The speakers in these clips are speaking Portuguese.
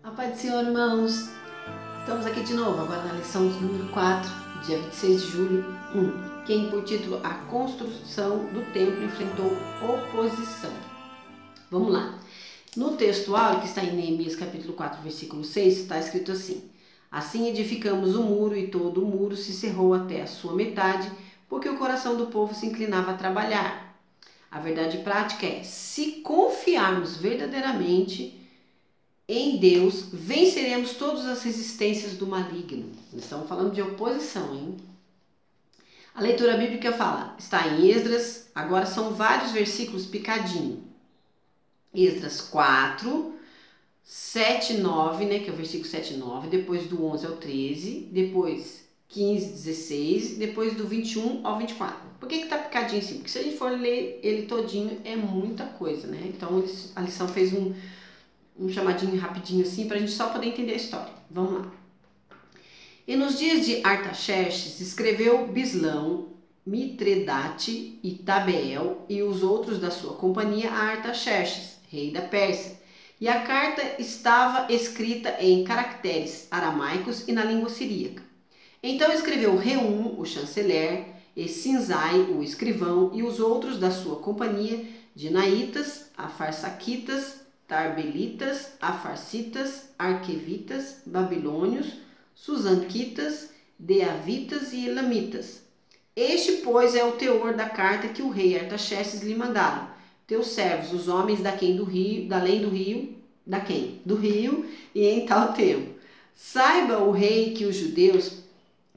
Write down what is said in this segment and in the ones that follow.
A paz do Senhor, irmãos. Estamos aqui de novo, agora na lição número 4, dia 26 de julho 1, que tem por título A Construção do Templo enfrentou oposição. Vamos lá. No texto áureo, que está em Neemias capítulo 4, versículo 6, está escrito assim: Assim edificamos o muro e todo o muro se cerrou até a sua metade, porque o coração do povo se inclinava a trabalhar. A verdade prática é, se confiarmos verdadeiramente em Deus, venceremos todas as resistências do maligno. Estamos falando de oposição, hein? A leitura bíblica está em Esdras, agora são vários versículos picadinho. Esdras 4, 7, 9, né, que é o versículo 7 e 9, depois do 11 ao 13, depois 15, 16, depois do 21 ao 24. Por que está picadinho assim? Porque se a gente for ler ele todinho, é muita coisa, né? Então a lição fez um chamadinho rapidinho assim, para a gente só poder entender a história. Vamos lá. E nos dias de Artaxerxes, escreveu Bislão, Mitredate e Tabeel e os outros da sua companhia a Artaxerxes, rei da Pérsia. E a carta estava escrita em caracteres aramaicos e na língua siríaca. Então escreveu Reum, o chanceler, e Sinzai, o escrivão, e os outros da sua companhia, Dinaitas, Afarsaquitas, Tarbelitas, Afarsitas, Arquevitas, Babilônios, Susanquitas, Deavitas e Elamitas. Este, pois, é o teor da carta que o rei Artaxerxes lhe mandaram. Teus servos, os homens daquém do rio, do rio e em tal tempo. Saiba o rei que os judeus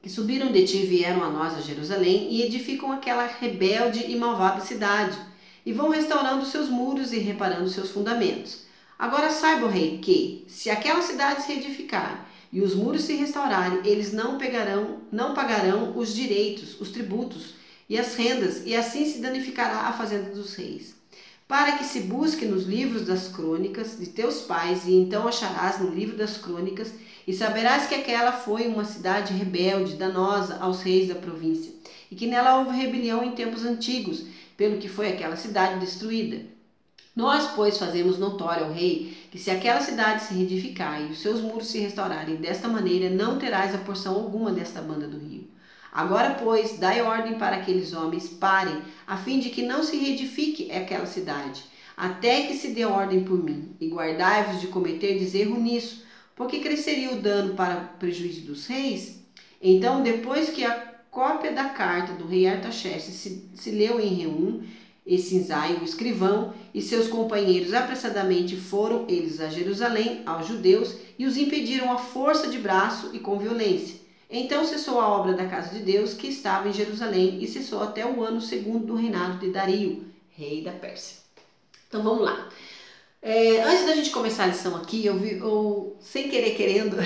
que subiram de ti vieram a nós a Jerusalém e edificam aquela rebelde e malvada cidade, e vão restaurando seus muros e reparando seus fundamentos. Agora saiba o rei que, se aquela cidade se reedificar e os muros se restaurarem, eles não pagarão os direitos, os tributos e as rendas, e assim se danificará a fazenda dos reis. Para que se busque nos livros das crônicas de teus pais, e então acharás no livro das crônicas, e saberás que aquela foi uma cidade rebelde, danosa aos reis da província, e que nela houve rebelião em tempos antigos, pelo que foi aquela cidade destruída. Nós, pois, fazemos notório ao rei que se aquela cidade se reedificar e os seus muros se restaurarem desta maneira, não terás a porção alguma desta banda do rio. Agora, pois, dai ordem para aqueles homens parem, a fim de que não se reedifique aquela cidade, até que se dê ordem por mim, e guardai-vos de cometer erro nisso, porque cresceria o dano para o prejuízo dos reis. Então, depois que a cópia da carta do rei Artaxerxes se leu em Reum, e Sinzai, o escrivão, e seus companheiros apressadamente foram eles a Jerusalém, aos judeus, e os impediram à força de braço e com violência. Então cessou a obra da casa de Deus que estava em Jerusalém, e cessou até o ano segundo do reinado de Dario, rei da Pérsia. Então vamos lá. Antes da gente começar a lição aqui, eu sem querer querendo,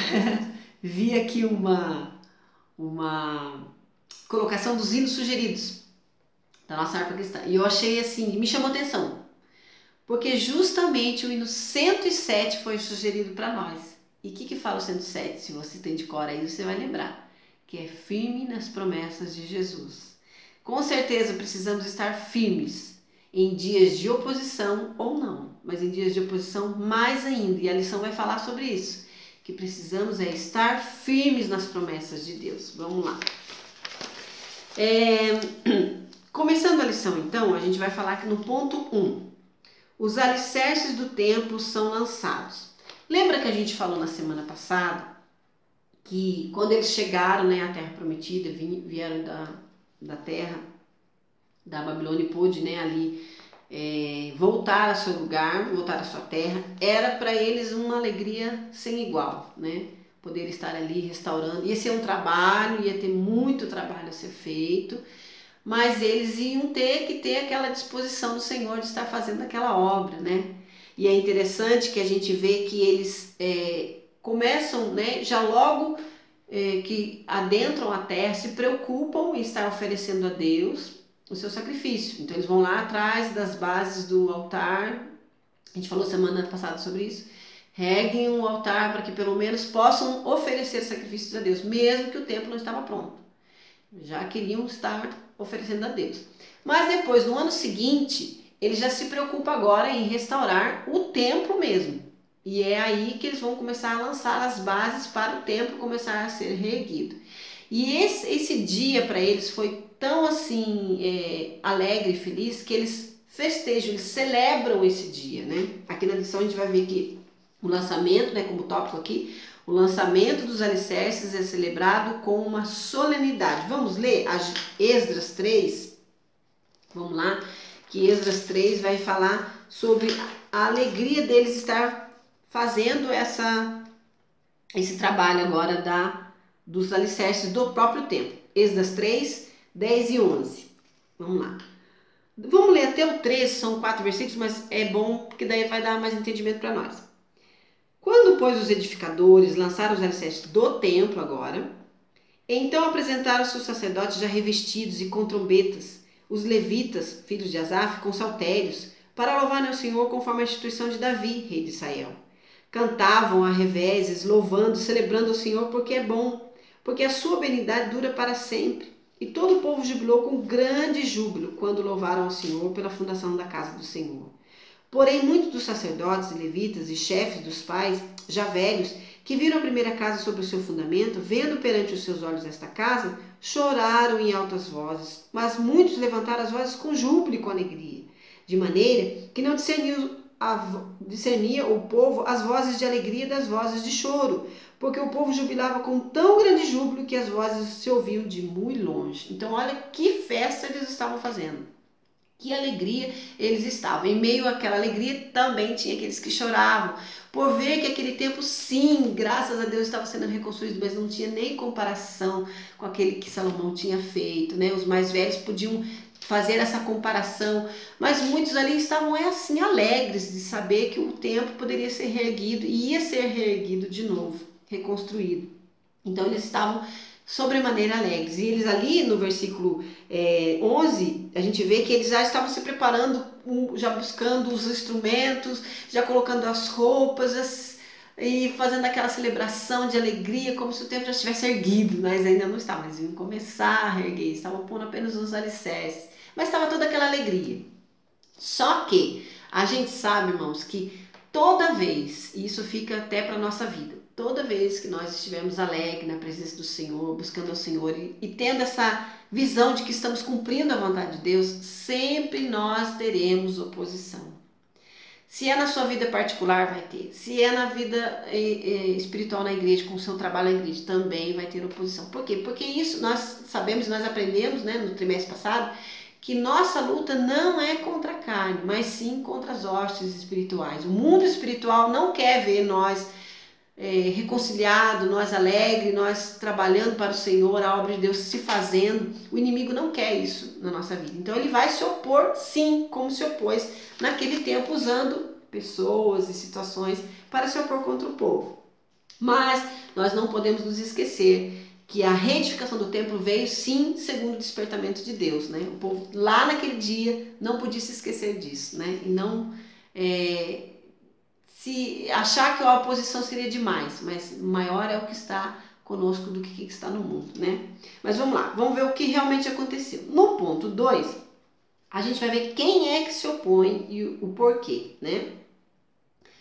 vi aqui uma colocação dos hinos sugeridos da nossa harpa cristã. E eu achei assim, me chamou atenção, porque justamente o hino 107 foi sugerido para nós. E o que fala o 107? Se você tem de cor aí, você vai lembrar, que é firme nas promessas de Jesus. Com certeza precisamos estar firmes em dias de oposição ou não, mas em dias de oposição mais ainda. E a lição vai falar sobre isso, que precisamos estar firmes nas promessas de Deus. Vamos lá. Começando a lição, então, a gente vai falar que no ponto 1, os alicerces do templo são lançados. Lembra que a gente falou na semana passada que quando eles chegaram, né, à Terra Prometida, vieram da terra da Babilônia e pôde, né, ali voltar ao seu lugar, voltar à sua terra, era para eles uma alegria sem igual, né? Poder estar ali restaurando. Ia ser um trabalho, ia ter muito trabalho a ser feito, mas eles iam ter que ter aquela disposição do Senhor de estar fazendo aquela obra, né? E é interessante que a gente vê que eles começam, né, já logo que adentram a terra, se preocupam em estar oferecendo a Deus o seu sacrifício. Então eles vão lá atrás das bases do altar, a gente falou semana passada sobre isso, reguem um altar para que pelo menos possam oferecer sacrifícios a Deus, mesmo que o templo não estava pronto. Já queriam estar oferecendo a Deus. Mas depois, no ano seguinte, ele já se preocupa agora em restaurar o templo mesmo. E é aí que eles vão começar a lançar as bases para o templo começar a ser reerguido. E esse dia para eles foi tão assim alegre e feliz que eles festejam, eles celebram esse dia, né? Aqui na lição a gente vai ver que o lançamento, né, como tópico aqui, o lançamento dos alicerces é celebrado com uma solenidade. Vamos ler Esdras 3? Vamos lá, que Esdras 3 vai falar sobre a alegria deles estar fazendo esse trabalho agora dos alicerces do próprio templo. Esdras 3, 10 e 11. Vamos lá. Vamos ler até o 13, são 4 versículos, mas é bom porque daí vai dar mais entendimento para nós. Quando, pois, os edificadores lançaram os alicerces do templo agora, então apresentaram-se os sacerdotes já revestidos e com trombetas, os levitas, filhos de Asaf, com saltérios, para louvarem ao Senhor conforme a instituição de Davi, rei de Israel. Cantavam a reveses, louvando, celebrando ao Senhor porque é bom, porque a sua benignidade dura para sempre. E todo o povo jubilou com grande júbilo quando louvaram ao Senhor pela fundação da casa do Senhor. Porém, muitos dos sacerdotes e levitas e chefes dos pais, já velhos, que viram a primeira casa sobre o seu fundamento, vendo perante os seus olhos esta casa, choraram em altas vozes, mas muitos levantaram as vozes com júbilo e com alegria, de maneira que não discernia o povo as vozes de alegria das vozes de choro, porque o povo jubilava com tão grande júbilo que as vozes se ouviam de muito longe. Então olha que festa eles estavam fazendo. Que alegria eles estavam. Em meio àquela alegria também tinha aqueles que choravam, por ver que aquele templo, sim, graças a Deus, estava sendo reconstruído, mas não tinha nem comparação com aquele que Salomão tinha feito, né? Os mais velhos podiam fazer essa comparação, mas muitos ali estavam assim alegres de saber que o templo poderia ser reerguido e ia ser reerguido de novo, reconstruído. Então eles estavam sobremaneira alegres. E eles ali no versículo 11, a gente vê que eles já estavam se preparando, já buscando os instrumentos, já colocando as roupas e fazendo aquela celebração de alegria, como se o templo já estivesse erguido, mas ainda não estava. Eles iam começar a erguer, estavam pondo apenas os alicerces, mas estava toda aquela alegria. Só que a gente sabe, irmãos, que toda vez, e isso fica até para a nossa vida, toda vez que nós estivermos alegres na presença do Senhor, buscando ao Senhor e tendo essa visão de que estamos cumprindo a vontade de Deus, sempre nós teremos oposição. Se é na sua vida particular, vai ter. Se é na vida espiritual na igreja, com o seu trabalho na igreja, também vai ter oposição. Por quê? Porque isso nós sabemos, nós aprendemos, né, no trimestre passado, que nossa luta não é contra a carne, mas sim contra as hostes espirituais. O mundo espiritual não quer ver nós reconciliado, nós alegres, nós trabalhando para o Senhor, a obra de Deus se fazendo. O inimigo não quer isso na nossa vida. Então ele vai se opor, sim, como se opôs naquele tempo, usando pessoas e situações para se opor contra o povo. Mas nós não podemos nos esquecer que a reedificação do templo veio sim segundo o despertamento de Deus, né? O povo lá naquele dia não podia se esquecer disso, né? E não se achar que a oposição seria demais, mas maior é o que está conosco do que está no mundo, né? Mas vamos lá, vamos ver o que realmente aconteceu. No ponto 2, a gente vai ver quem é que se opõe e o porquê, né?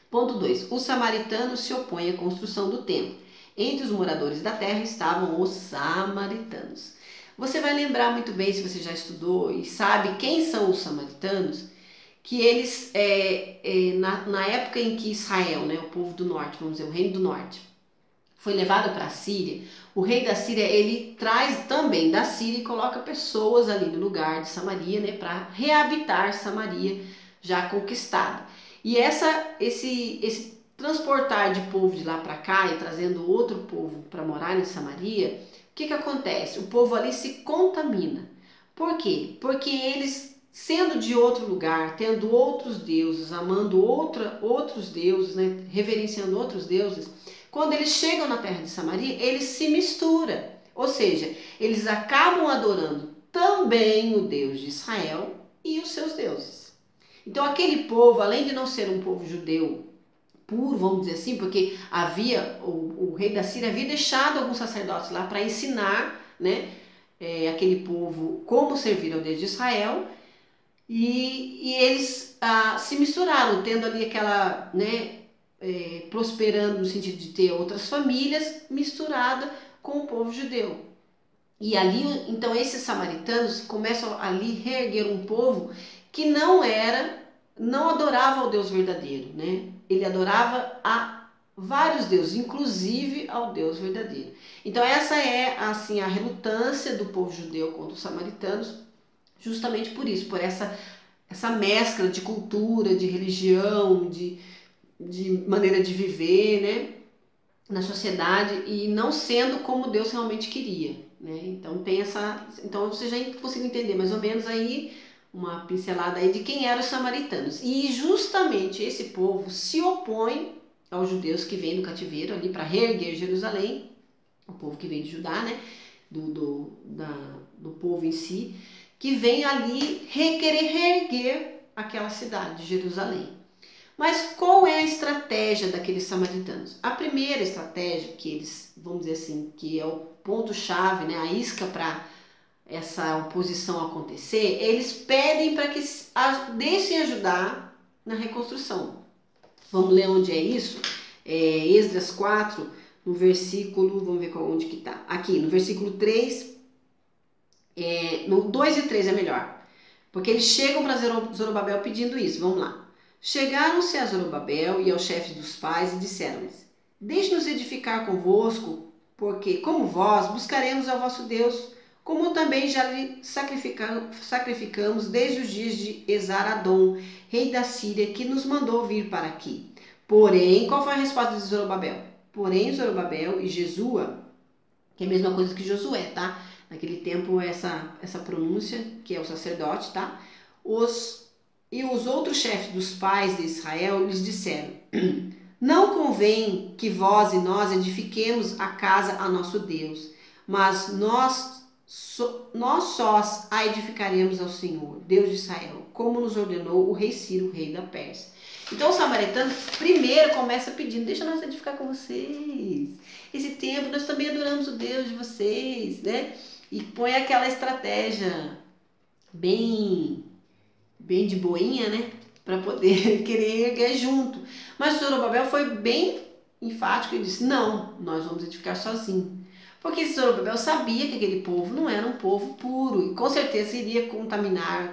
Ponto 2, os samaritanos se opõem à construção do templo. Entre os moradores da terra estavam os samaritanos. Você vai lembrar muito bem, se você já estudou e sabe quem são os samaritanos, que eles, na época em que Israel, né, o povo do norte, vamos dizer, o reino do norte, foi levado para a Síria, o rei da Síria, ele traz também da Síria e coloca pessoas ali no lugar de Samaria, né, para reabitar Samaria já conquistada. E esse transportar de povo de lá para cá e trazendo outro povo para morar em Samaria, o que acontece? O povo ali se contamina. Por quê? Porque eles, sendo de outro lugar, tendo outros deuses, amando outros deuses, né, reverenciando outros deuses, quando eles chegam na terra de Samaria, eles se misturam. Ou seja, eles acabam adorando também o Deus de Israel e os seus deuses. Então aquele povo, além de não ser um povo judeu puro, vamos dizer assim, porque havia o rei da Síria havia deixado alguns sacerdotes lá para ensinar, né, aquele povo como servir ao Deus de Israel, e eles se misturaram, tendo ali aquela, né, prosperando no sentido de ter outras famílias misturada com o povo judeu. E ali, então, esses samaritanos começam ali reerguer um povo que não adorava ao Deus verdadeiro, né? Ele adorava a vários deuses, inclusive ao Deus verdadeiro. Então essa é assim a relutância do povo judeu contra os samaritanos, justamente por isso, por essa mescla de cultura, de religião, de maneira de viver, né, na sociedade, e não sendo como Deus realmente queria, né? Então tem então você já conseguiu entender mais ou menos aí uma pincelada aí de quem eram os samaritanos. E justamente esse povo se opõe aos judeus que vêm do cativeiro ali para reerguer Jerusalém, o povo que vem de Judá, né, do povo em si, que vem ali querer reerguer aquela cidade de Jerusalém. Mas qual é a estratégia daqueles samaritanos? A primeira estratégia que eles, vamos dizer assim, que é o ponto-chave, né, a isca para essa oposição acontecer, eles pedem para que deixem ajudar na reconstrução. Vamos ler onde é isso? Esdras 4, no versículo, vamos ver onde que está. Aqui, no versículo 3, no 2 e 3 é melhor. Porque eles chegam para Zorobabel pedindo isso, vamos lá. Chegaram-se a Zorobabel e aos chefes dos pais e disseram-lhes: deixe-nos edificar convosco, porque, como vós, buscaremos ao vosso Deus, como também já lhe sacrificamos desde os dias de Esar-Adom, rei da Síria, que nos mandou vir para aqui. Porém, qual foi a resposta de Zorobabel? Porém, Zorobabel e Jesua, que é a mesma coisa que Josué, tá? Naquele tempo, essa pronúncia, que é o sacerdote, tá? E os outros chefes dos pais de Israel lhes disseram: não convém que vós e nós edifiquemos a casa a nosso Deus, mas nós sós a edificaremos ao Senhor, Deus de Israel, como nos ordenou o rei Ciro, rei da Pérsia. Então os samaritanos primeiro começam pedindo: deixa nós edificar com vocês. Esse tempo nós também adoramos o Deus de vocês, né? E põe aquela estratégia bem de boinha, né? Para poder querer erguer junto. Mas Zorobabel foi bem enfático e disse: não, nós vamos edificar sozinho. Porque Zorobabel sabia que aquele povo não era um povo puro e com certeza iria contaminar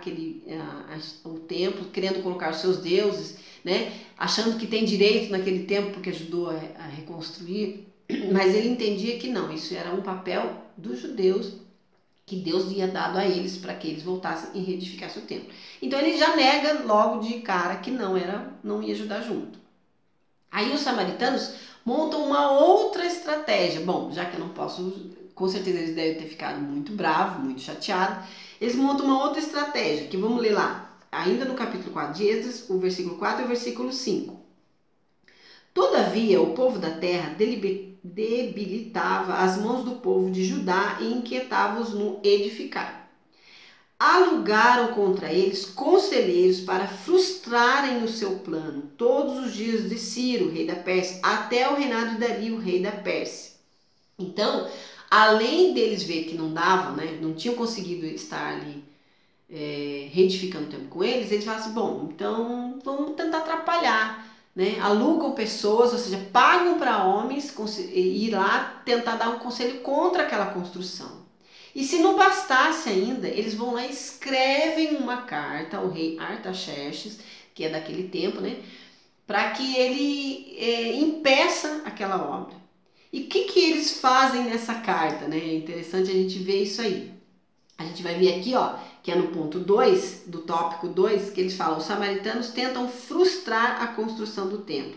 o templo, querendo colocar os seus deuses, né? Achando que tem direito naquele tempo porque ajudou a reconstruir. Mas ele entendia que não, isso era um papel dos judeus que Deus tinha dado a eles para que eles voltassem e reedificassem o templo. Então ele já nega logo de cara que não ia ajudar junto. Aí os samaritanos montam uma outra estratégia. Bom, já que eu não posso, com certeza eles devem ter ficado muito bravos, muito chateados. Eles montam uma outra estratégia, que vamos ler lá, ainda no capítulo 4 de Esdras, o versículo 4 e o versículo 5. Todavia, o povo da terra debilitava as mãos do povo de Judá e inquietava-os no edificar. Alugaram contra eles conselheiros para frustrarem o seu plano todos os dias de Ciro, rei da Pérsia, até o reinado de Dario, rei da Pérsia. Então, além deles ver que não dava, né, não tinham conseguido estar ali reedificando o templo com eles, eles falaram assim: bom, então vamos tentar atrapalhar. Né? Alugam pessoas, ou seja, pagam para homens ir lá tentar dar um conselho contra aquela construção. E se não bastasse ainda, eles vão lá e escrevem uma carta ao rei Artaxerxes, que é daquele tempo, né? Para que ele impeça aquela obra. E o que eles fazem nessa carta? Né? É interessante a gente ver isso aí. A gente vai ver aqui, ó, que é no ponto 2, do tópico 2, que eles falam: os samaritanos tentam frustrar a construção do templo.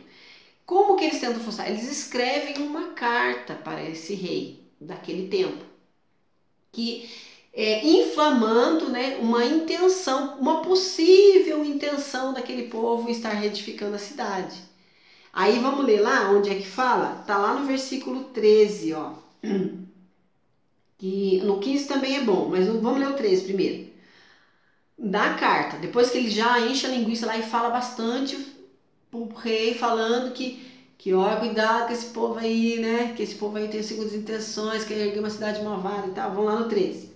Como que eles tentam frustrar? Eles escrevem uma carta para esse rei daquele tempo, que inflamando, né, uma intenção, uma possível intenção daquele povo estar reedificando a cidade. Aí vamos ler lá onde é que fala? Tá lá no versículo 13, ó. Que no 15 também é bom, mas vamos ler o 13 primeiro. Da carta, depois que ele já enche a linguiça lá e fala bastante pro rei, falando que ó, cuidado com esse povo aí, né? Que esse povo aí tem segundas intenções, quer erguer uma cidade malvada e tal. Vamos lá no 13.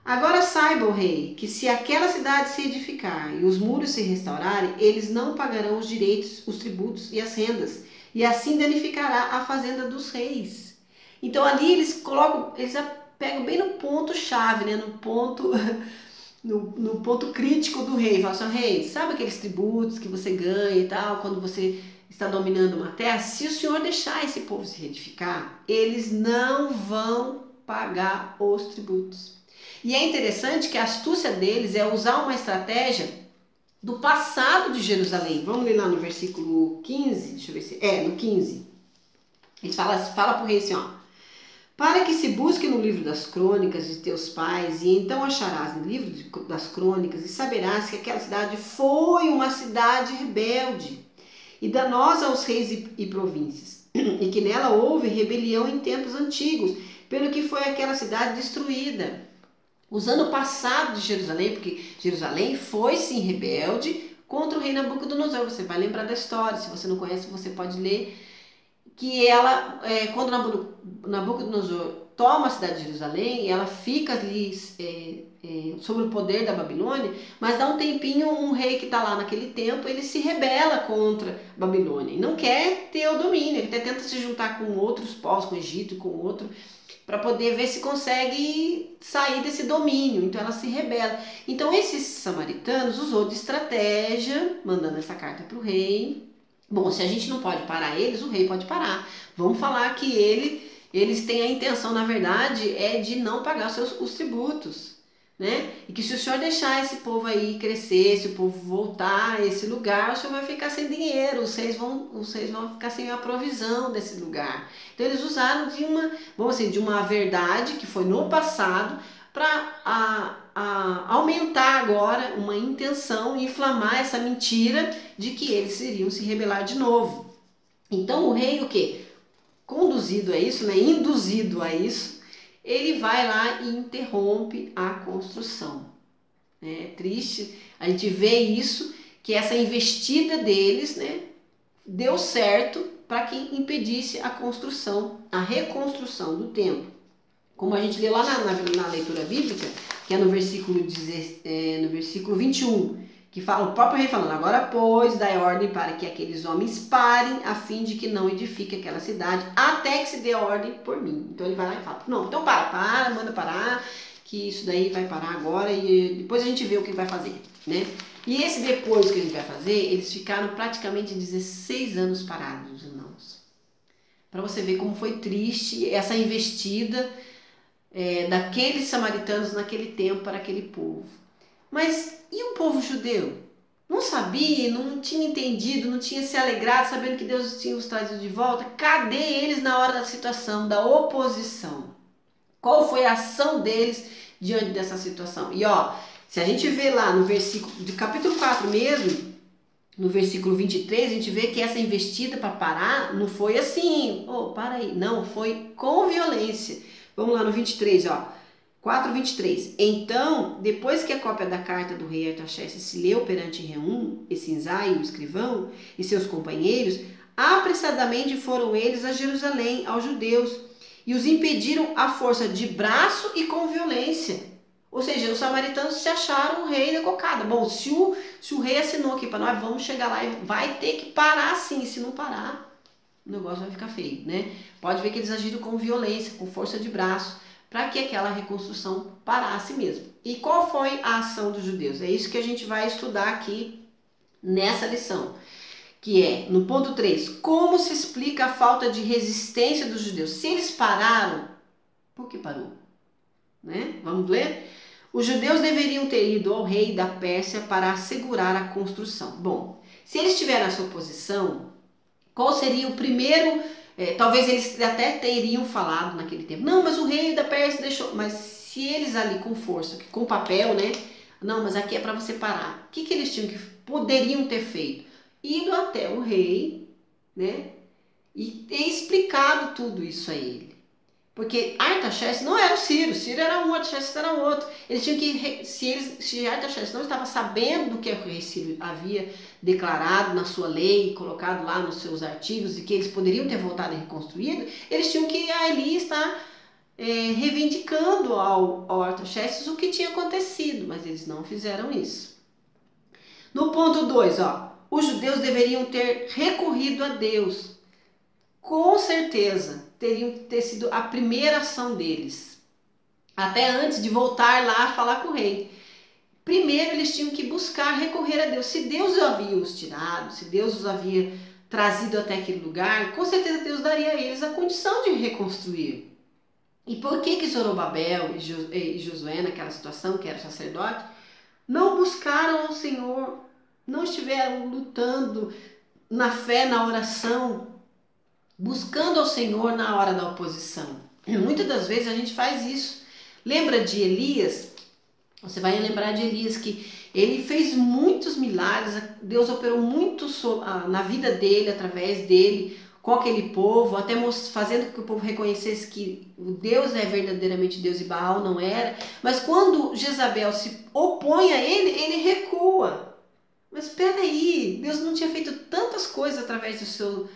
Agora saiba, o rei, que se aquela cidade se edificar e os muros se restaurarem, eles não pagarão os direitos, os tributos e as rendas, e assim danificará a fazenda dos reis. Então ali eles colocam, eles pegam bem no ponto chave, né? No ponto no ponto crítico do rei. Fala assim, rei, sabe aqueles tributos que você ganha e tal, quando você está dominando uma terra? Se o senhor deixar esse povo se reedificar, eles não vão pagar os tributos. E é interessante que a astúcia deles é usar uma estratégia do passado de Jerusalém. Vamos ler lá no versículo 15, deixa eu ver se... no 15. Ele fala para o rei assim, ó. Para que se busque no livro das crônicas de teus pais, e então acharás no livro das crônicas, e saberás que aquela cidade foi uma cidade rebelde, e danosa aos reis e províncias, e que nela houve rebelião em tempos antigos, pelo que foi aquela cidade destruída. Usando o passado de Jerusalém, porque Jerusalém foi sim rebelde contra o rei Nabucodonosor. Você vai lembrar da história, se você não conhece, você pode ler. Que ela, quando Nabucodonosor toma a cidade de Jerusalém, ela fica ali sob o poder da Babilônia, mas dá um tempinho, um rei que está lá naquele tempo, ele se rebela contra a Babilônia e não quer ter o domínio, ele até tenta se juntar com outros povos, com o Egito, com outro, para poder ver se consegue sair desse domínio. Então ela se rebela. Então esses samaritanos usou de estratégia, mandando essa carta para o rei. Bom, se a gente não pode parar eles, o rei pode parar. Vamos falar que eles têm a intenção, na verdade, de não pagar os tributos, né? E que se o senhor deixar esse povo aí crescer, se o povo voltar a esse lugar, o senhor vai ficar sem dinheiro, vocês vão ficar sem a provisão desse lugar. Então eles usaram de uma verdade que foi no passado para aumentar agora uma intenção e inflamar essa mentira de que eles iriam se rebelar de novo. Então o rei, o quê? Conduzido a isso, né? Induzido a isso, ele vai lá e interrompe a construção. É triste, a gente vê isso, que essa investida deles, né, deu certo para que impedisse a reconstrução do templo. Como a gente lê lá na leitura bíblica, que é no versículo 21, que fala o próprio rei falando, agora pois dai ordem para que aqueles homens parem, a fim de que não edifique aquela cidade, até que se dê ordem por mim. Então ele vai lá e fala, não, então manda parar, que isso daí vai parar agora e depois a gente vê o que vai fazer, né? E esse depois que a gente vai fazer, eles ficaram praticamente 16 anos parados, irmãos. Para você ver como foi triste essa investida daqueles samaritanos naquele tempo para aquele povo. Mas e o povo judeu? Não sabia, não tinha entendido, não tinha se alegrado, sabendo que Deus tinha os trazido de volta? Cadê eles na hora da situação, da oposição? Qual foi a ação deles diante dessa situação? E se a gente vê lá no versículo de capítulo 4 mesmo, no versículo 23, a gente vê que essa investida para parar não foi assim, para aí, não, foi com violência. Vamos lá no 23, 4:23. Então, depois que a cópia da carta do rei Artaxerxes se leu perante Reum, e Sinzai, o escrivão, e seus companheiros, apressadamente foram eles a Jerusalém, aos judeus, e os impediram à força de braço e com violência. Ou seja, os samaritanos se acharam o rei da cocada. Bom, se o rei assinou aqui para nós, vamos chegar lá e vai ter que parar sim. Se não parar, o negócio vai ficar feio, né? Pode ver que eles agiram com violência, com força de braço, para que aquela reconstrução parasse mesmo. E qual foi a ação dos judeus? É isso que a gente vai estudar aqui nessa lição, que é, no ponto 3, como se explica a falta de resistência dos judeus? Se eles pararam, por que parou? Né? Vamos ler? Os judeus deveriam ter ido ao rei da Pérsia para assegurar a construção. Bom, se eles tiveram essa oposição, qual seria o primeiro... talvez eles até teriam falado naquele tempo, não, mas o rei da Pérsia deixou... Mas se eles ali com força, com papel, né? Não, mas aqui é para você parar. O que eles poderiam ter feito? Ido até o rei, né? E ter explicado tudo isso a ele. Porque Artaxerxes não era o Ciro era um, Artaxerxes era outro. Eles tinham que, se Artaxerxes não estava sabendo do que o rei Ciro havia declarado na sua lei, colocado lá nos seus artigos, e que eles poderiam ter voltado e reconstruído, eles tinham que ali estar reivindicando ao Artaxerxes o que tinha acontecido, mas eles não fizeram isso. No ponto 2, os judeus deveriam ter recorrido a Deus. Com certeza, teriam que ter sido a primeira ação deles, até antes de voltar lá a falar com o rei. Primeiro eles tinham que buscar recorrer a Deus. Se Deus havia os tirado, se Deus os havia trazido até aquele lugar, com certeza Deus daria a eles a condição de reconstruir. E por que Zorobabel e Josué, naquela situação, que era o sacerdote, não buscaram ao Senhor, não estiveram lutando na fé, na oração, buscando ao Senhor na hora da oposição? E muitas das vezes a gente faz isso. Lembra de Elias? Você vai lembrar de Elias, que ele fez muitos milagres, Deus operou muito na vida dele, através dele, com aquele povo, até fazendo com que o povo reconhecesse que o Deus é verdadeiramente Deus e Baal não era. Mas quando Jezabel se opõe a ele, ele recua. Mas espera aí, Deus não tinha feito tantas coisas através do seu,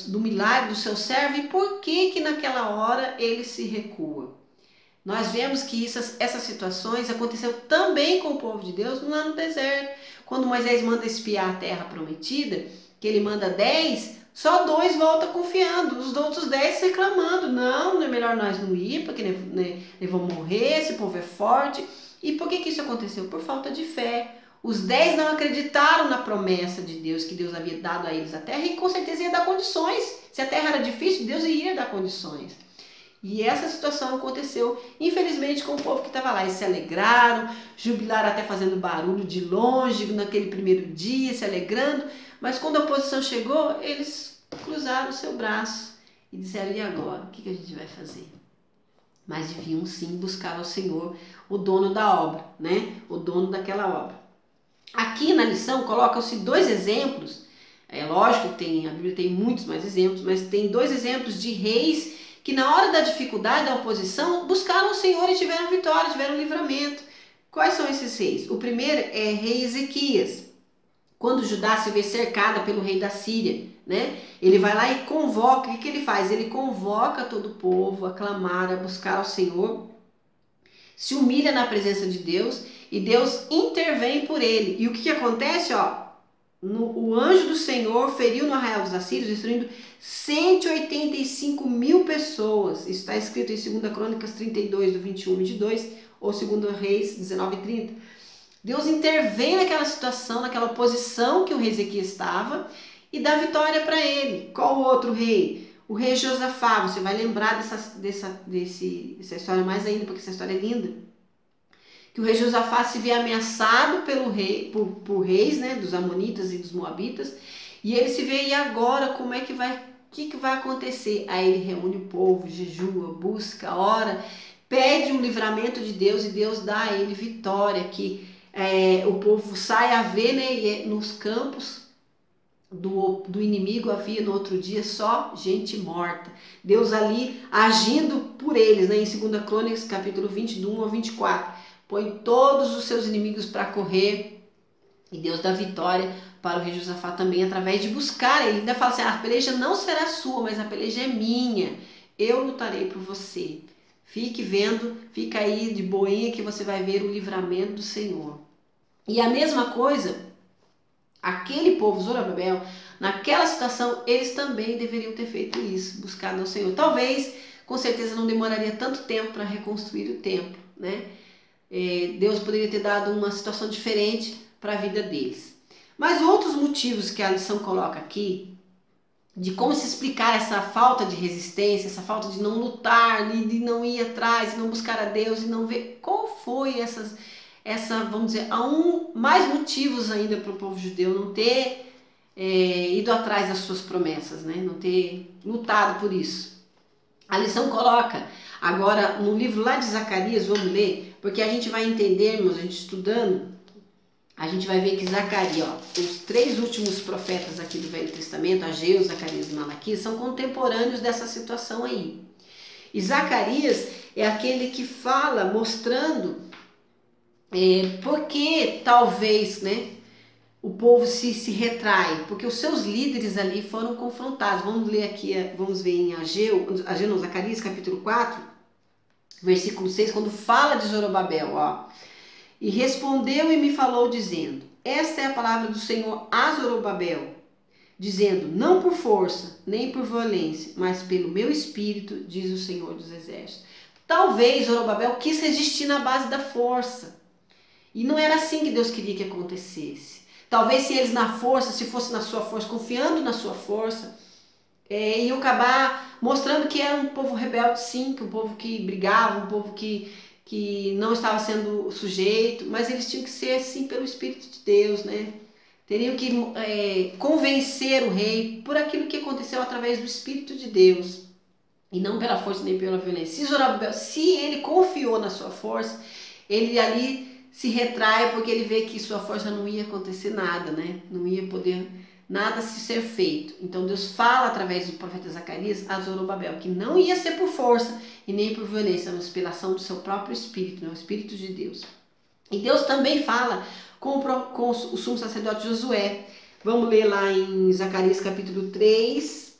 do milagre do seu servo, e por que naquela hora ele se recua? Nós vemos que essas situações aconteceram também com o povo de Deus lá no deserto. Quando Moisés manda espiar a terra prometida, que ele manda 10, só 2 voltam confiando, os outros 10 reclamando. Não é melhor nós não ir, porque nós vamos morrer, esse povo é forte. E por que isso aconteceu? Por falta de fé. Os 10 não acreditaram na promessa de Deus, que Deus havia dado a eles a terra, e com certeza ia dar condições. Se a terra era difícil, Deus iria dar condições. E essa situação aconteceu, infelizmente, com o povo que estava lá. Eles se alegraram, jubilaram até fazendo barulho de longe, naquele primeiro dia, se alegrando. Mas quando a oposição chegou, eles cruzaram o seu braço e disseram: e agora? O que a gente vai fazer? Mas deviam sim buscar ao Senhor, o dono da obra, o dono daquela obra. Aqui na lição colocam-se 2 exemplos. É lógico que a Bíblia tem muitos mais exemplos, mas tem 2 exemplos de reis que na hora da dificuldade, da oposição, buscaram o Senhor e tiveram vitória, tiveram livramento. Quais são esses reis? O primeiro é rei Ezequias. Quando Judá se vê cercada pelo rei da Síria, ele vai lá e convoca. O que ele faz? Ele convoca todo o povo a clamar, a buscar ao Senhor, se humilha na presença de Deus e Deus intervém por ele. E o que acontece? O anjo do Senhor feriu no arraial dos assírios, destruindo 185 mil pessoas. Isso está escrito em 2 Crônicas 32, do 21 e 22, ou 2 Reis 19 e 30. Deus intervém naquela situação, naquela oposição que o rei Ezequias estava, e dá vitória para ele. Qual o outro rei? O rei Josafá. Você vai lembrar dessa história mais ainda, porque essa história é linda. Que o rei Josafá se vê ameaçado por reis, dos amonitas e dos moabitas, e ele se vê: e agora como é que vai, o que vai acontecer? Aí ele reúne o povo, jejua, busca, ora, pede um livramento de Deus, e Deus dá a ele vitória, que o povo sai a ver, e nos campos do inimigo havia no outro dia só gente morta. Deus ali agindo por eles, em 2 Crônicas capítulo 20, do 1 ao 24. Põe todos os seus inimigos para correr, e Deus dá vitória para o rei Josafá também, através de buscar. Ele ainda fala assim: a peleja não será sua, mas a peleja é minha, eu lutarei por você. Fique vendo, fica aí de boinha que você vai ver o livramento do Senhor. E a mesma coisa, aquele povo, Zorobabel, naquela situação, eles também deveriam ter feito isso, buscado ao Senhor. Talvez, com certeza, não demoraria tanto tempo para reconstruir o templo, Deus poderia ter dado uma situação diferente para a vida deles. Mas outros motivos que a lição coloca aqui, de como se explicar essa falta de resistência, essa falta de não lutar, de não ir atrás, de não buscar a Deus, e não ver qual foi vamos dizer, mais motivos ainda para o povo judeu não ter ido atrás das suas promessas, não ter lutado por isso. A lição coloca agora no livro lá de Zacarias, vamos ler, porque a gente vai entender, a gente estudando, a gente vai ver que Zacarias, os 3 últimos profetas aqui do Velho Testamento, Ageu, Zacarias e Malaquias, são contemporâneos dessa situação aí. E Zacarias é aquele que fala, mostrando porque talvez, o povo se retrai, porque os seus líderes ali foram confrontados. Vamos ler aqui, vamos ver em Zacarias capítulo 4, versículo 6, quando fala de Zorobabel, ó. E respondeu e me falou dizendo, esta é a palavra do Senhor a Zorobabel, dizendo, não por força, nem por violência, mas pelo meu espírito, diz o Senhor dos Exércitos. Talvez Zorobabel quis resistir na base da força. E não era assim que Deus queria que acontecesse. Talvez se eles na força, se fosse na sua força, confiando na sua força, iam acabar mostrando que era um povo rebelde sim, que um povo que brigava, um povo que não estava sendo sujeito, mas eles tinham que ser assim pelo Espírito de Deus, né? Teriam que convencer o rei por aquilo que aconteceu através do Espírito de Deus e não pela força nem pela violência. Se ele confiou na sua força, ele ali se retrai porque ele vê que sua força não ia acontecer nada, né? Não ia poder nada se ser feito. Então Deus fala através do profeta Zacarias a Zorobabel que não ia ser por força e nem por violência, mas pela ação do seu próprio Espírito, né? O Espírito de Deus. E Deus também fala com o sumo sacerdote Josué. Vamos ler lá em Zacarias capítulo 3,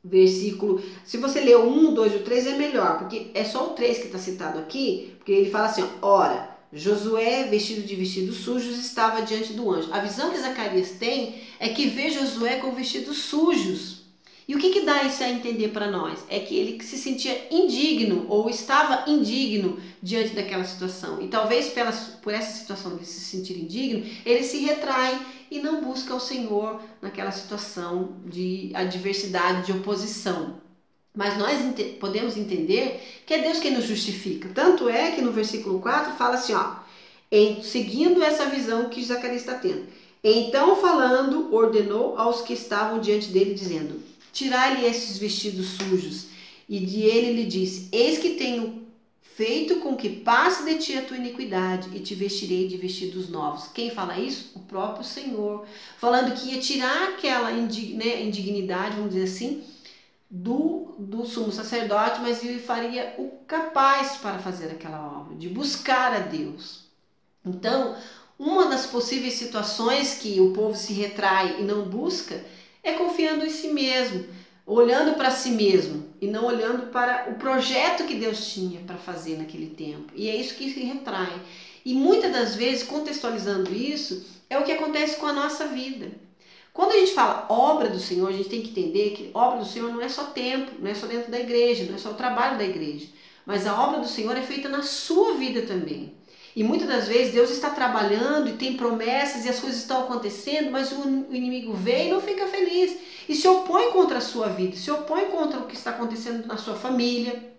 versículo... Se você ler o 1, o 2 e o 3 é melhor, porque é só o 3 que está citado aqui, porque ele fala assim, ó, ora, Josué, vestido de vestidos sujos, estava diante do anjo. A visão que Zacarias tem é que vê Josué com vestidos sujos. E o que dá isso a entender para nós? É que ele se sentia indigno ou estava indigno diante daquela situação. E talvez por essa situação de se sentir indigno, ele se retrai e não busca o Senhor naquela situação de adversidade, de oposição. Mas nós podemos entender que é Deus quem nos justifica. Tanto é que no versículo 4 fala assim, ó, seguindo essa visão que Zacarias está tendo. Então falando, ordenou aos que estavam diante dele, dizendo, tirai-lhe estes vestidos sujos. E de ele lhe disse, eis que tenho feito com que passe de ti a tua iniquidade e te vestirei de vestidos novos. Quem fala isso? O próprio Senhor. Falando que ia tirar aquela indignidade, vamos dizer assim, do sumo sacerdote, mas ele faria o capaz para fazer aquela obra, de buscar a Deus. Então, uma das possíveis situações que o povo se retrai e não busca é confiando em si mesmo, olhando para si mesmo e não olhando para o projeto que Deus tinha para fazer naquele tempo. E é isso que se retrai. E muitas das vezes, contextualizando isso, é o que acontece com a nossa vida. Quando a gente fala obra do Senhor, a gente tem que entender que obra do Senhor não é só tempo, não é só dentro da igreja, não é só o trabalho da igreja. Mas a obra do Senhor é feita na sua vida também. E muitas das vezes Deus está trabalhando e tem promessas e as coisas estão acontecendo, mas o inimigo vem e não fica feliz. E se opõe contra a sua vida, se opõe contra o que está acontecendo na sua família,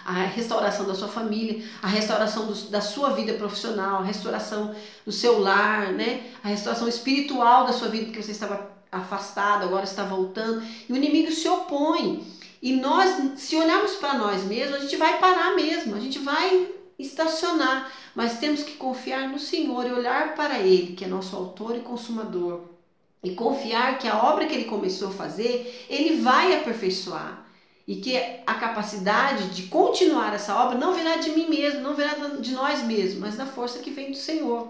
a restauração da sua família, a restauração da sua vida profissional, a restauração do seu lar, né? A restauração espiritual da sua vida, porque você estava afastado, agora está voltando. E o inimigo se opõe. E nós, se olharmos para nós mesmos, a gente vai parar mesmo, a gente vai estacionar. Mas temos que confiar no Senhor e olhar para Ele, que é nosso autor e consumador. E confiar que a obra que Ele começou a fazer, Ele vai aperfeiçoar. E que a capacidade de continuar essa obra não virá de mim mesmo, não virá de nós mesmos, mas da força que vem do Senhor.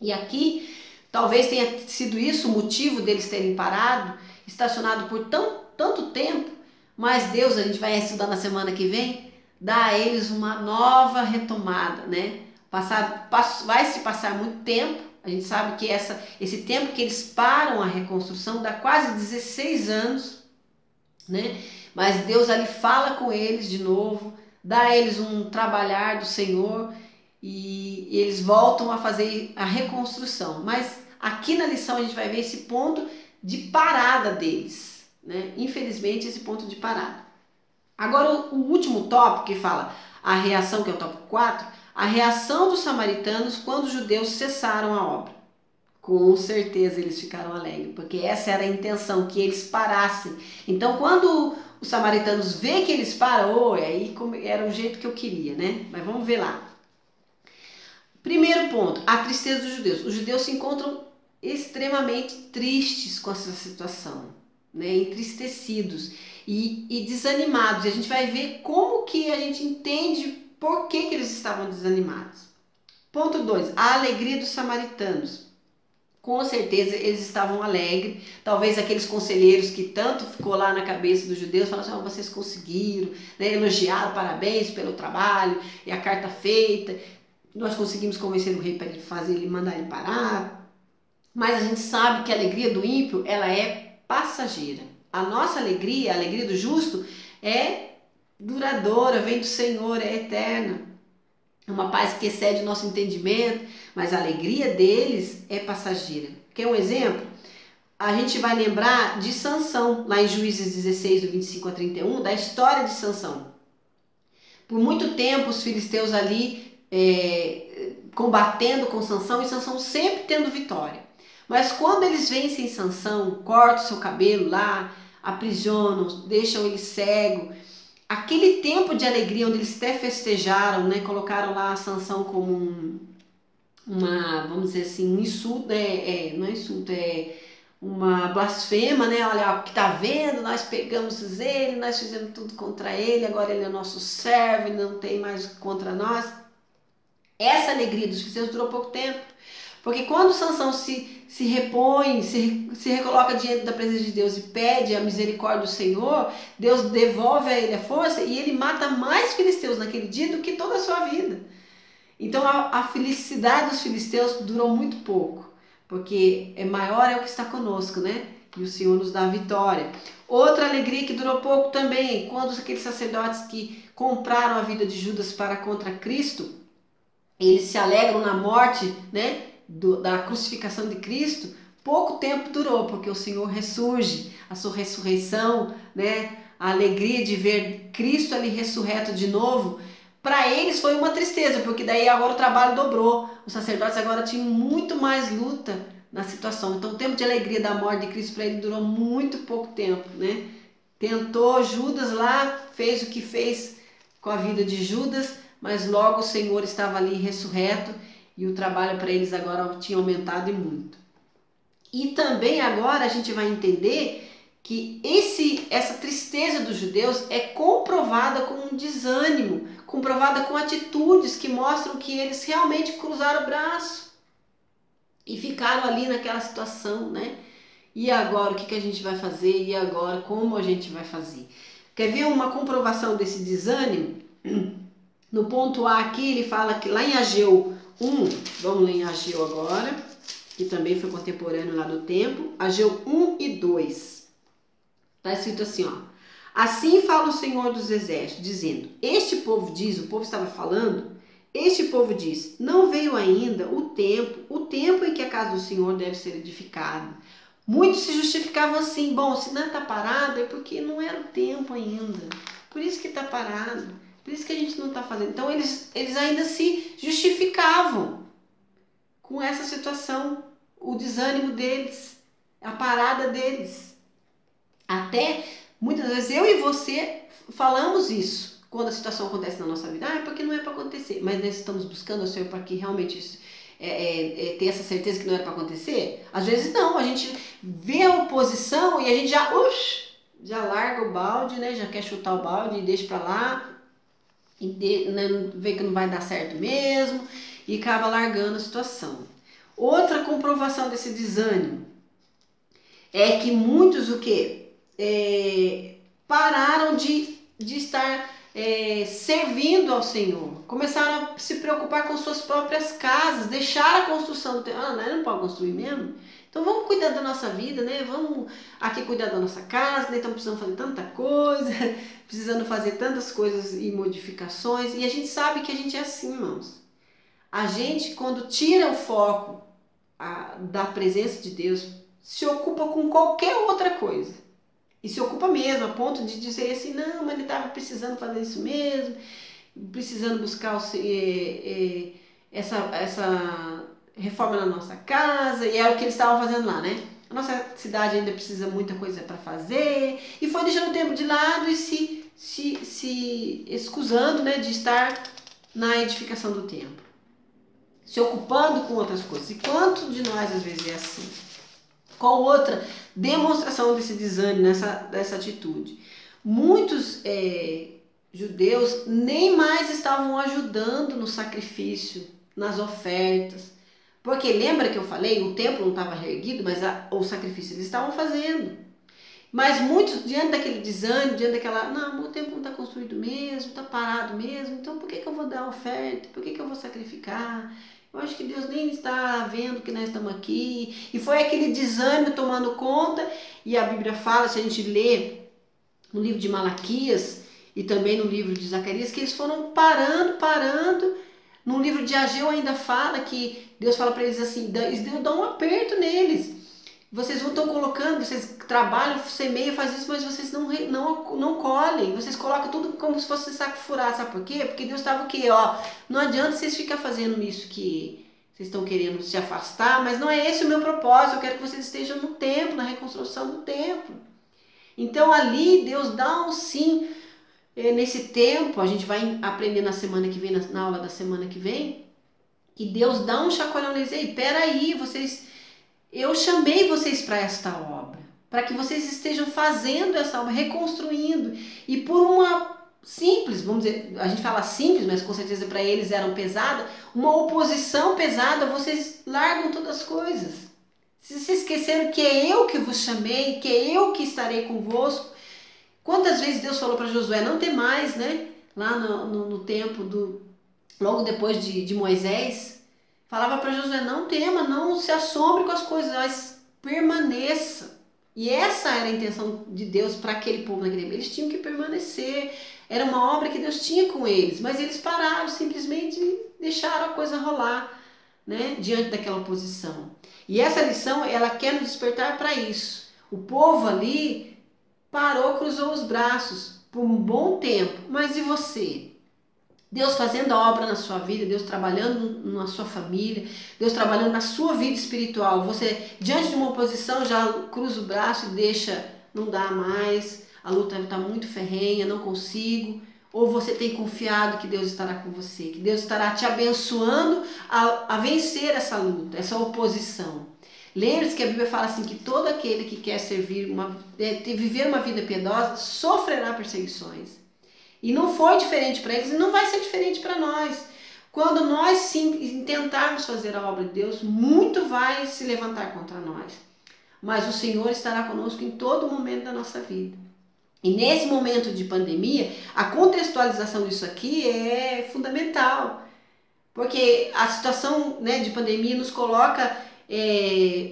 E aqui, talvez tenha sido isso o motivo deles terem parado, estacionado por tanto tempo, mas Deus, a gente vai estudar na semana que vem, dá a eles uma nova retomada, né? Vai se passar muito tempo, a gente sabe que esse tempo que eles param a reconstrução dá quase 16 anos, né? Mas Deus ali fala com eles de novo, dá a eles um trabalhar do Senhor e eles voltam a fazer a reconstrução. Mas aqui na lição a gente vai ver esse ponto de parada deles, né? Infelizmente, esse ponto de parada. Agora o último tópico que fala a reação, que é o tópico 4, a reação dos samaritanos quando os judeus cessaram a obra. Com certeza eles ficaram alegres, porque essa era a intenção, que eles parassem. Então quando os samaritanos vê que eles param, aí era o jeito que eu queria, né? Mas vamos ver lá. Primeiro ponto, a tristeza dos judeus. Os judeus se encontram extremamente tristes com essa situação, né? Entristecidos e desanimados. E a gente vai ver como que a gente entende por que eles estavam desanimados. Ponto 2, a alegria dos samaritanos. Com certeza eles estavam alegres. Talvez aqueles conselheiros que tanto ficou lá na cabeça dos judeus falaram assim: vocês conseguiram, né? Elogiaram, parabéns pelo trabalho e a carta feita. Nós conseguimos convencer o rei para ele mandar ele parar. Mas a gente sabe que a alegria do ímpio, ela é passageira. A nossa alegria, a alegria do justo, é duradoura, vem do Senhor, é eterna. É uma paz que excede o nosso entendimento, mas a alegria deles é passageira. Quer um exemplo? A gente vai lembrar de Sansão, lá em Juízes 16, do 25 a 31, da história de Sansão. Por muito tempo os filisteus ali combatendo com Sansão e Sansão sempre tendo vitória. Mas quando eles vencem Sansão, cortam seu cabelo lá, aprisionam, deixam ele cego, aquele tempo de alegria onde eles até festejaram, né, colocaram lá a Sansão como vamos dizer assim, um insulto, não é insulto, é uma blasfema, né? Olha, que tá vendo, nós pegamos ele, nós fizemos tudo contra ele, agora ele é nosso servo, ele não tem mais contra nós. Essa alegria dos cristãos durou pouco tempo, porque quando Sansão se repõe, se recoloca diante da presença de Deus e pede a misericórdia do Senhor, Deus devolve a ele a força e ele mata mais filisteus naquele dia do que toda a sua vida. Então a felicidade dos filisteus durou muito pouco, porque maior é o que está conosco, né? E o Senhor nos dá a vitória. Outra alegria que durou pouco também, quando aqueles sacerdotes que compraram a vida de Judas para contra Cristo, eles se alegram na morte, né, da crucificação de Cristo, pouco tempo durou, porque o Senhor ressurge, a sua ressurreição, né, a alegria de ver Cristo ali ressurreto de novo, para eles foi uma tristeza, porque daí agora o trabalho dobrou, os sacerdotes agora tinham muito mais luta na situação, então o tempo de alegria da morte de Cristo para ele durou muito pouco tempo, né? Tentou Judas lá, fez o que fez com a vida de Judas, mas logo o Senhor estava ali ressurreto e o trabalho para eles agora tinha aumentado e muito. E também agora a gente vai entender que essa tristeza dos judeus é comprovada com um desânimo, comprovada com atitudes que mostram que eles realmente cruzaram o braço e ficaram ali naquela situação, né? E agora o que a gente vai fazer? E agora como a gente vai fazer? Quer ver uma comprovação desse desânimo? No ponto A aqui ele fala que lá em Ageu 1, vamos ler em Ageu agora, que também foi contemporâneo lá do tempo, Ageu 1 e 2. Está escrito assim, ó: assim fala o Senhor dos Exércitos, dizendo, este povo diz, o povo estava falando, este povo diz, não veio ainda o tempo em que a casa do Senhor deve ser edificada. Muitos se justificavam assim, bom, se não está parado é porque não era o tempo ainda, por isso que está parado, por isso que a gente não está fazendo. Então eles ainda se justificavam com essa situação, o desânimo deles, a parada deles. Até muitas vezes eu e você falamos isso quando a situação acontece na nossa vida. É porque não é para acontecer, mas nós estamos buscando o Senhor para que realmente isso, ter essa certeza que não era para acontecer. Às vezes não, a gente vê a oposição e a gente já larga o balde, né? Já quer chutar o balde e deixa para lá e vê que não vai dar certo mesmo e acaba largando a situação. Outra comprovação desse desânimo é que muitos pararam de estar servindo ao Senhor, começaram a se preocupar com suas próprias casas, deixaram a construção do templo. Não pode construir mesmo? Então vamos cuidar da nossa vida, né? Vamos aqui cuidar da nossa casa, né? Estamos precisando fazer tanta coisa, precisando fazer tantas coisas e modificações, e a gente sabe que a gente é assim, irmãos. A gente, quando tira o foco da presença de Deus, se ocupa com qualquer outra coisa. E se ocupa mesmo, a ponto de dizer assim, não, mas ele estava precisando fazer isso mesmo, precisando buscar essa reforma na nossa casa, e era o que eles estavam fazendo lá, né? A nossa cidade ainda precisa muita coisa para fazer, e foi deixando o tempo de lado e se excusando, né, de estar na edificação do templo, se ocupando com outras coisas. E quanto de nós às vezes é assim? Qual outra demonstração desse desânimo, dessa atitude? Muitos judeus nem mais estavam ajudando no sacrifício, nas ofertas, Porque lembra que eu falei, o templo não estava reerguido, mas o sacrifício eles estavam fazendo. Mas muitos, diante daquele desânimo, diante daquela, não, o templo não está construído mesmo, está parado mesmo, então por que eu vou dar oferta? Por que eu vou sacrificar? Eu acho que Deus nem está vendo que nós estamos aqui. E foi aquele desânimo tomando conta, e a Bíblia fala, se a gente lê no livro de Malaquias e também no livro de Zacarias, que eles foram parando. No livro de Ageu ainda fala que Deus fala para eles assim, Deus dá um aperto neles. Vocês não estão colocando, vocês trabalham, semeiam, fazem isso, mas vocês não colhem. Vocês colocam tudo como se fosse saco furado. Sabe por quê? Porque Deus estava o quê? Ó, não adianta vocês ficar fazendo isso que vocês estão querendo se afastar, mas não é esse o meu propósito. Eu quero que vocês estejam no templo, na reconstrução do templo. Então ali Deus dá um sim. Nesse tempo, a gente vai aprender na semana que vem, na aula da semana que vem, que Deus dá um chacoalhão neles. Ei, peraí, eu chamei vocês para esta obra, para que vocês estejam fazendo essa obra, reconstruindo. E por uma simples, vamos dizer, a gente fala simples, mas com certeza para eles eram pesada, uma oposição pesada, vocês largam todas as coisas. Se vocês esqueceram que é eu que vos chamei, que é eu que estarei convosco. Quantas vezes Deus falou para Josué, não tem mais, né? Lá no tempo logo depois de Moisés, falava para Josué, não tema, não se assombre com as coisas, mas permaneça. E essa era a intenção de Deus para aquele povo naquele tempo. Eles tinham que permanecer. Era uma obra que Deus tinha com eles, mas eles pararam, simplesmente deixaram a coisa rolar, né? Diante daquela oposição. E essa lição, ela quer nos despertar para isso. O povo ali parou, cruzou os braços por um bom tempo. Mas e você? Deus fazendo a obra na sua vida, Deus trabalhando na sua família, Deus trabalhando na sua vida espiritual. Você, diante de uma oposição, já cruza o braço e deixa, não dá mais, a luta está muito ferrenha, não consigo. Ou você tem confiado que Deus estará com você, que Deus estará te abençoando a vencer essa luta, essa oposição. Lembre-se que a Bíblia fala assim, que todo aquele que quer viver uma vida piedosa sofrerá perseguições. E não foi diferente para eles e não vai ser diferente para nós. Quando nós sim tentarmos fazer a obra de Deus, muito vai se levantar contra nós. Mas o Senhor estará conosco em todo momento da nossa vida. E nesse momento de pandemia, a contextualização disso aqui é fundamental. Porque a situação, né, de pandemia nos coloca...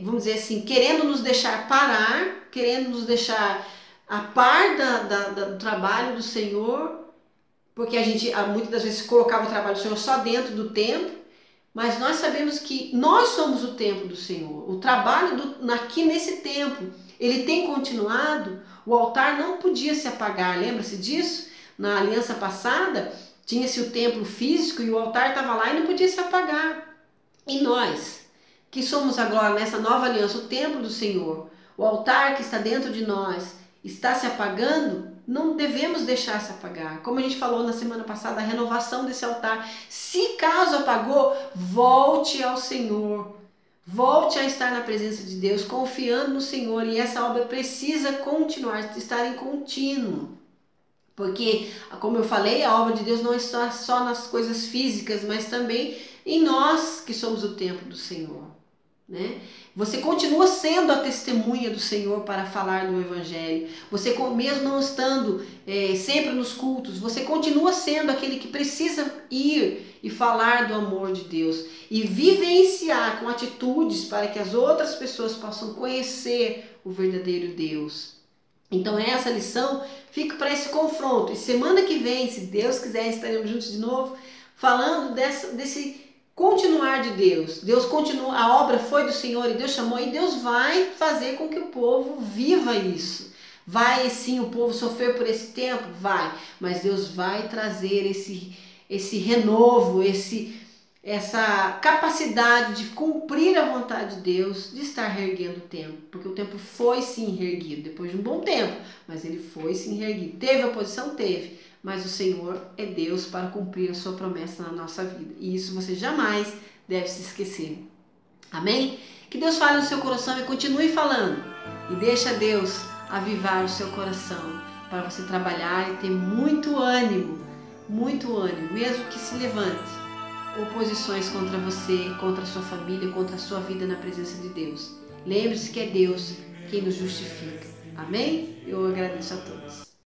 vamos dizer assim, querendo nos deixar parar, querendo nos deixar a par do trabalho do Senhor, porque a gente muitas das vezes colocava o trabalho do Senhor só dentro do templo, mas nós sabemos que nós somos o templo do Senhor. O trabalho aqui nesse templo, ele tem continuado, o altar não podia se apagar, lembra-se disso? Na aliança passada, tinha-se o templo físico e o altar estava lá e não podia se apagar. E nós, que somos agora nessa nova aliança, o templo do Senhor, o altar que está dentro de nós, está se apagando, não devemos deixar se apagar. Como a gente falou na semana passada, a renovação desse altar. Se caso apagou, volte ao Senhor. Volte a estar na presença de Deus, confiando no Senhor. E essa obra precisa continuar, estar em contínuo. Porque, como eu falei, a obra de Deus não está só nas coisas físicas, mas também em nós que somos o templo do Senhor. Né? Você continua sendo a testemunha do Senhor para falar do Evangelho. Você, mesmo não estando sempre nos cultos, você continua sendo aquele que precisa ir e falar do amor de Deus e vivenciar com atitudes para que as outras pessoas possam conhecer o verdadeiro Deus. Então essa lição fica para esse confronto. E semana que vem, se Deus quiser, estaremos juntos de novo falando desse continuar de Deus. Deus continua, a obra foi do Senhor e Deus chamou, e Deus vai fazer com que o povo viva isso. Vai sim o povo sofrer por esse tempo? Vai, mas Deus vai trazer esse renovo, essa capacidade de cumprir a vontade de Deus, de estar reerguendo o templo, porque o templo foi sim reerguido, depois de um bom tempo, mas ele foi sim reerguido. Teve oposição? Teve. Mas o Senhor é Deus para cumprir a sua promessa na nossa vida. E isso você jamais deve se esquecer. Amém? Que Deus fale no seu coração e continue falando. E deixa Deus avivar o seu coração para você trabalhar e ter muito ânimo, mesmo que se levante. oposições contra você, contra a sua família, contra a sua vida na presença de Deus. Lembre-se que é Deus quem nos justifica. Amém? Eu agradeço a todos.